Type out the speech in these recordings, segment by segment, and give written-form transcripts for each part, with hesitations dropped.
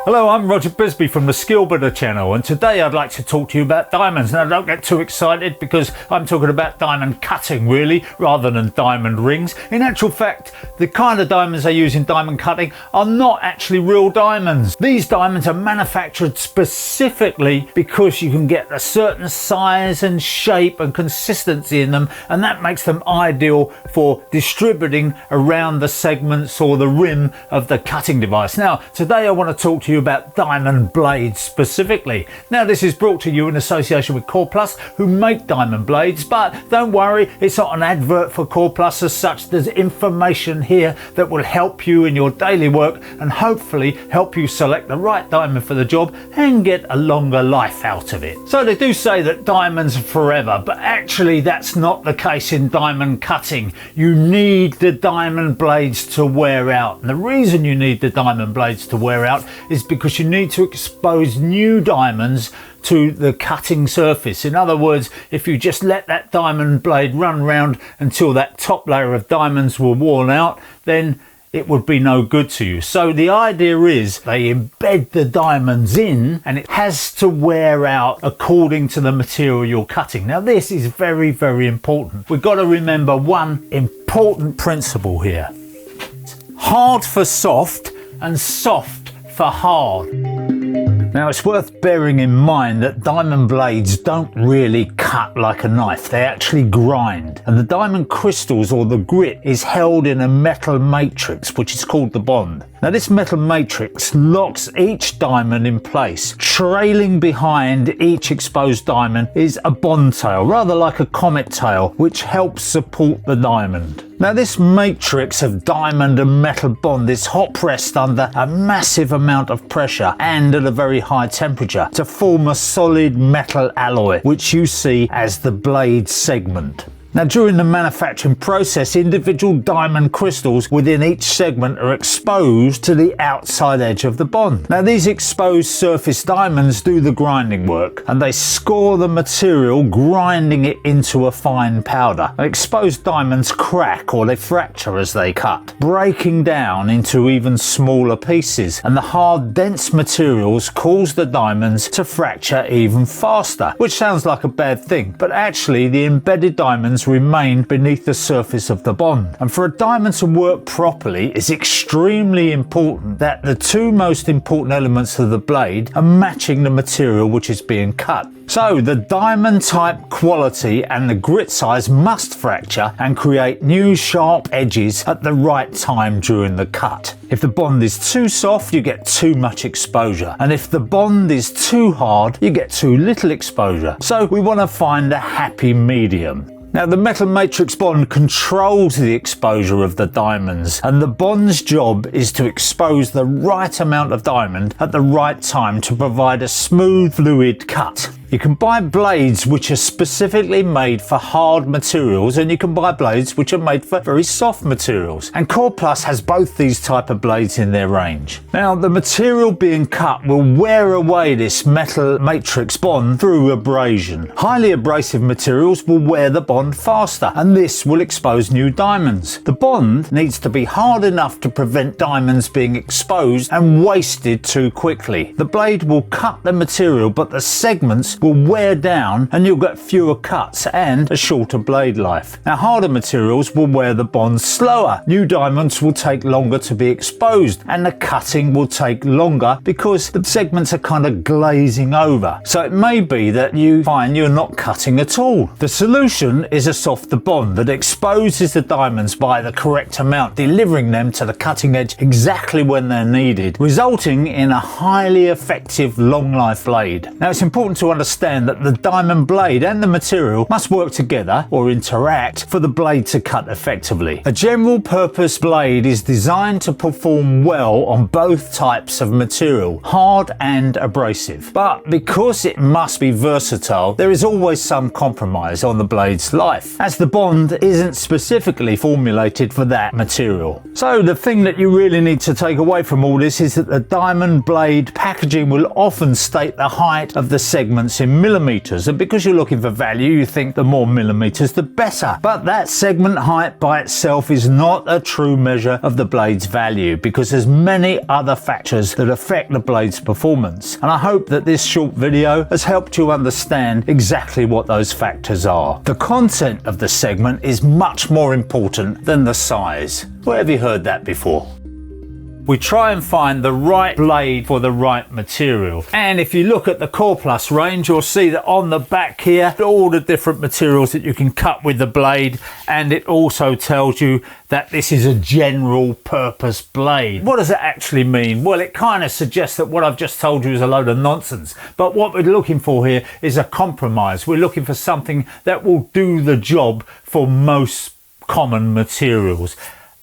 Hello, I'm Roger Bisby from the Skill Builder channel, and today I'd like to talk to you about diamonds. Now don't get too excited because I'm talking about diamond cutting really, rather than diamond rings. In actual fact, the kind of diamonds they use in diamond cutting are not actually real diamonds. These diamonds are manufactured specifically because you can get a certain size and shape and consistency in them, and that makes them ideal for distributing around the segments or the rim of the cutting device. Now today I want to talk to you about diamond blades specifically. Now this is brought to you in association with CorePlus, who make diamond blades, but don't worry, it's not an advert for CorePlus as such. There's information here that will help you in your daily work and hopefully help you select the right diamond for the job and get a longer life out of it. So they do say that diamonds are forever, but actually that's not the case in diamond cutting. You need the diamond blades to wear out, and the reason you need the diamond blades to wear out is because you need to expose new diamonds to the cutting surface. In other words, if you just let that diamond blade run round until that top layer of diamonds were worn out, then it would be no good to you. So the idea is they embed the diamonds in, and it has to wear out according to the material you're cutting. Now this is very, very important. We've got to remember one important principle here: hard for soft and soft for hard. Now it's worth bearing in mind that diamond blades don't really cut like a knife, they actually grind, and the diamond crystals or the grit is held in a metal matrix which is called the bond. Now this metal matrix locks each diamond in place. Trailing behind each exposed diamond is a bond tail, rather like a comet tail, which helps support the diamond. Now this matrix of diamond and metal bond is hot pressed under a massive amount of pressure and at a very high temperature to form a solid metal alloy, which you see as the blade segment. Now during the manufacturing process, individual diamond crystals within each segment are exposed to the outside edge of the bond. Now these exposed surface diamonds do the grinding work, and they score the material, grinding it into a fine powder. Now, exposed diamonds crack or they fracture as they cut, breaking down into even smaller pieces, and the hard dense materials cause the diamonds to fracture even faster, which sounds like a bad thing, but actually the embedded diamonds remain beneath the surface of the bond. And for a diamond to work properly, it's extremely important that the two most important elements of the blade are matching the material which is being cut. So the diamond type quality and the grit size must fracture and create new sharp edges at the right time during the cut. If the bond is too soft, you get too much exposure, and if the bond is too hard, you get too little exposure. So we want to find a happy medium. Now the metal matrix bond controls the exposure of the diamonds, and the bond's job is to expose the right amount of diamond at the right time to provide a smooth, fluid cut. You can buy blades which are specifically made for hard materials, and you can buy blades which are made for very soft materials. And CorePlus has both these type of blades in their range. Now the material being cut will wear away this metal matrix bond through abrasion. Highly abrasive materials will wear the bond faster, and this will expose new diamonds. The bond needs to be hard enough to prevent diamonds being exposed and wasted too quickly. The blade will cut the material, but the segments will wear down and you'll get fewer cuts and a shorter blade life. Now harder materials will wear the bond slower. New diamonds will take longer to be exposed, and the cutting will take longer because the segments are kind of glazing over. So it may be that you find you're not cutting at all. The solution is a softer bond that exposes the diamonds by the correct amount, delivering them to the cutting edge exactly when they're needed, resulting in a highly effective long life blade. Now it's important to understand that the diamond blade and the material must work together or interact for the blade to cut effectively. A general purpose blade is designed to perform well on both types of material, hard and abrasive. But because it must be versatile, there is always some compromise on the blade's life, as the bond isn't specifically formulated for that material. So the thing that you really need to take away from all this is that the diamond blade packaging will often state the height of the segments segments in millimeters, and because you're looking for value, you think the more millimeters the better. But that segment height by itself is not a true measure of the blade's value, because there's many other factors that affect the blade's performance. And I hope that this short video has helped you understand exactly what those factors are. The content of the segment is much more important than the size. Where have you heard that before? We try and find the right blade for the right material. And if you look at the CorePlus range, you'll see that on the back here, all the different materials that you can cut with the blade. And it also tells you that this is a general purpose blade. What does it actually mean? Well, it kind of suggests that what I've just told you is a load of nonsense. But what we're looking for here is a compromise. We're looking for something that will do the job for most common materials.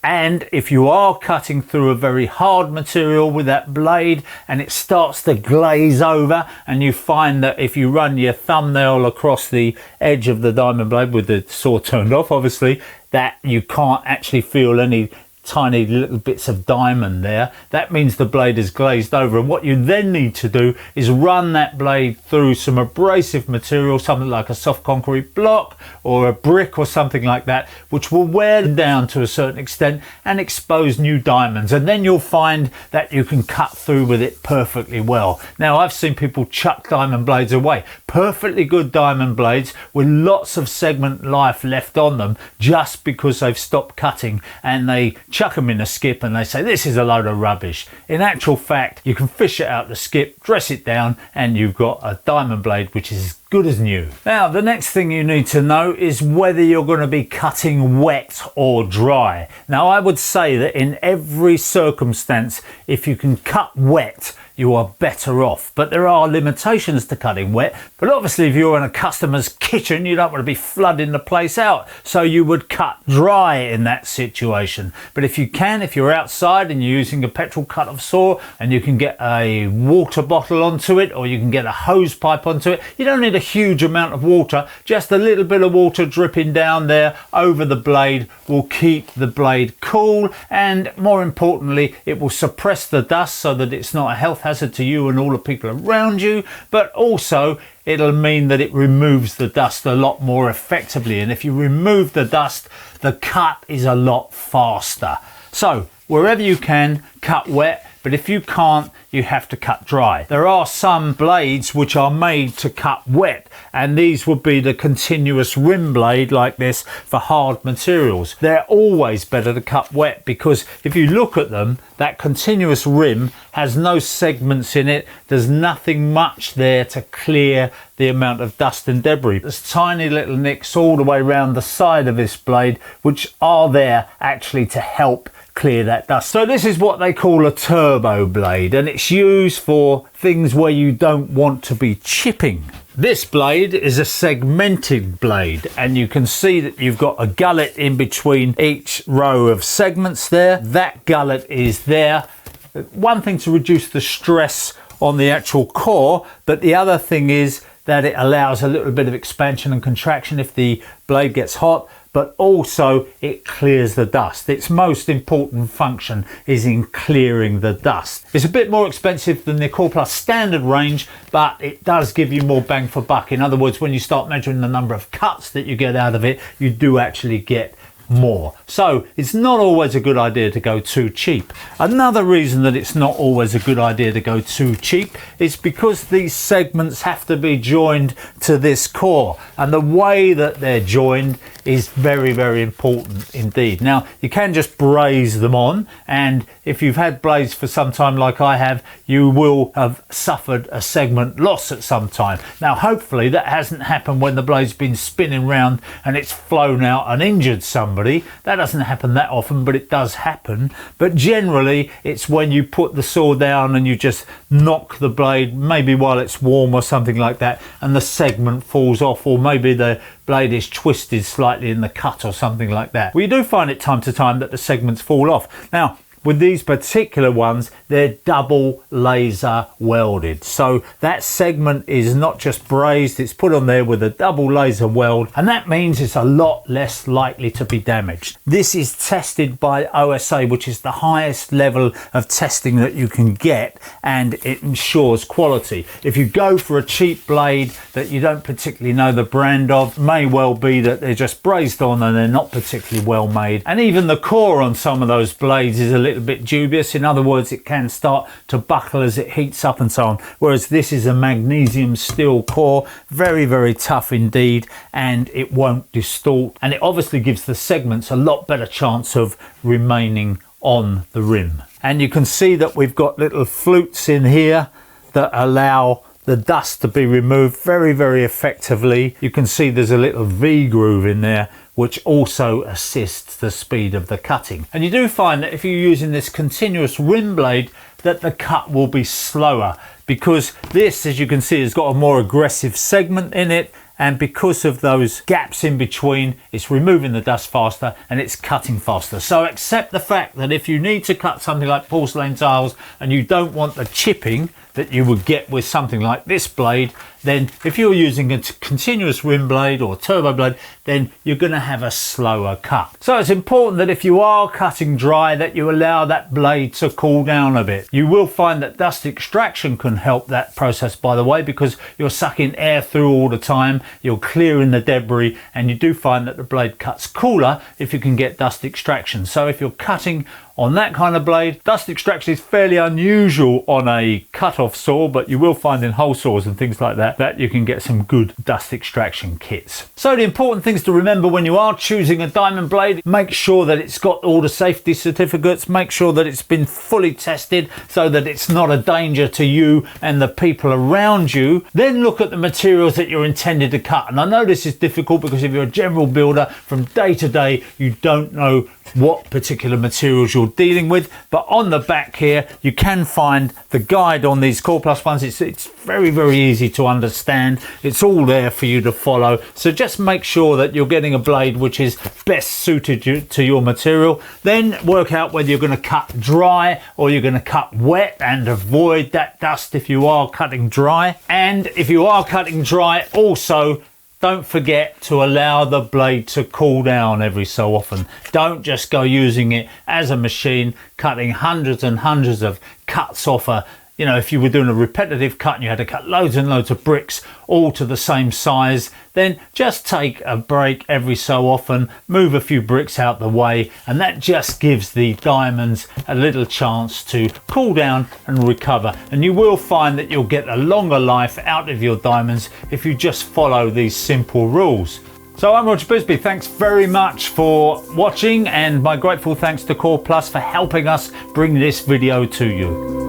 And if you are cutting through a very hard material with that blade and it starts to glaze over, and you find that if you run your thumbnail across the edge of the diamond blade with the saw turned off, obviously, that you can't actually feel any tiny little bits of diamond there, that means the blade is glazed over. And what you then need to do is run that blade through some abrasive material, something like a soft concrete block or a brick or something like that, which will wear down to a certain extent and expose new diamonds. And then you'll find that you can cut through with it perfectly well. Now, I've seen people chuck diamond blades away, perfectly good diamond blades with lots of segment life left on them, just because they've stopped cutting, and they chuck them in a skip and they say this is a load of rubbish. In actual fact, you can fish it out the skip, dress it down, and you've got a diamond blade which is as good as new. Now, the next thing you need to know is whether you're going to be cutting wet or dry. Now, I would say that in every circumstance, if you can cut wet, you are better off. But there are limitations to cutting wet. But obviously, if you're in a customer's kitchen, you don't want to be flooding the place out. So you would cut dry in that situation. But if you can, if you're outside and you're using a petrol cut-off saw and you can get a water bottle onto it, or you can get a hose pipe onto it, you don't need a huge amount of water. Just a little bit of water dripping down there over the blade will keep the blade cool, and more importantly, it will suppress the dust so that it's not a health hazard to you and all the people around you, but also it'll mean that it removes the dust a lot more effectively. And if you remove the dust, the cut is a lot faster. So wherever you can, cut wet. But if you can't, you have to cut dry. There are some blades which are made to cut wet, and these would be the continuous rim blade like this for hard materials. They're always better to cut wet, because if you look at them, that continuous rim has no segments in it. There's nothing much there to clear the amount of dust and debris. There's tiny little nicks all the way around the side of this blade, which are there actually to help clear that dust. So this is what they call a turbo blade, and it's used for things where you don't want to be chipping. This blade is a segmented blade, and you can see that you've got a gullet in between each row of segments there. That gullet is there. One thing to reduce the stress on the actual core, but the other thing is that it allows a little bit of expansion and contraction if the blade gets hot, but also it clears the dust. Its most important function is in clearing the dust. It's a bit more expensive than the CorePlus standard range, but it does give you more bang for buck. In other words, when you start measuring the number of cuts that you get out of it, you do actually get more. So it's not always a good idea to go too cheap. Another reason that it's not always a good idea to go too cheap is because these segments have to be joined to this core, and the way that they're joined is very, very important indeed. Now, you can just braze them on, and if you've had blades for some time like I have, you will have suffered a segment loss at some time. Now, hopefully that hasn't happened when the blade's been spinning round and it's flown out and injured somebody. That doesn't happen that often, but it does happen. But generally, it's when you put the saw down and you just knock the blade, maybe while it's warm or something like that, and the segment falls off, or maybe the blade is twisted slightly in the cut or something like that. Well, you do find it time to time that the segments fall off. Now, with these particular ones, they're double laser welded. So that segment is not just brazed, it's put on there with a double laser weld, and that means it's a lot less likely to be damaged. This is tested by OSA, which is the highest level of testing that you can get, and it ensures quality. If you go for a cheap blade that you don't particularly know the brand of, may well be that they're just brazed on and they're not particularly well made. And even the core on some of those blades is a little bit dubious. In other words, it can start to buckle as it heats up and so on. Whereas this is a magnesium steel core, very, very tough indeed, and it won't distort. And it obviously gives the segments a lot better chance of remaining on the rim. And you can see that we've got little flutes in here that allow the dust to be removed very, very effectively. You can see there's a little V groove in there, which also assists the speed of the cutting. And you do find that if you're using this continuous rim blade, that the cut will be slower, because this, as you can see, has got a more aggressive segment in it, and because of those gaps in between, it's removing the dust faster and it's cutting faster. So accept the fact that if you need to cut something like porcelain tiles and you don't want the chipping that you would get with something like this blade, then if you're using a continuous rim blade or turbo blade, then you're going to have a slower cut. So it's important that if you are cutting dry, that you allow that blade to cool down a bit. You will find that dust extraction can help that process, by the way, because you're sucking air through all the time, you're clearing the debris, and you do find that the blade cuts cooler if you can get dust extraction. So if you're cutting on that kind of blade, dust extraction is fairly unusual on a cut-off saw, but you will find in hole saws and things like that you can get some good dust extraction kits. So the important things to remember when you are choosing a diamond blade: make sure that it's got all the safety certificates, make sure that it's been fully tested so that it's not a danger to you and the people around you. Then look at the materials that you're intended to cut. And I know this is difficult because if you're a general builder, from day to day you don't know what particular materials you're dealing with, but on the back here you can find the guide on these CorePlus ones. It's very, very easy to understand. It's all there for you to follow. So just make sure that you're getting a blade which is best suited to your material. Then work out whether you're going to cut dry or you're going to cut wet, and avoid that dust if you are cutting dry. And if you are cutting dry, also don't forget to allow the blade to cool down every so often. Don't just go using it as a machine, cutting hundreds and hundreds of cuts off a, you know, if you were doing a repetitive cut and you had to cut loads and loads of bricks all to the same size, then just take a break every so often, move a few bricks out the way, and that just gives the diamonds a little chance to cool down and recover. And you will find that you'll get a longer life out of your diamonds if you just follow these simple rules. So I'm Roger Bisby. Thanks very much for watching, and my grateful thanks to CorePlus for helping us bring this video to you.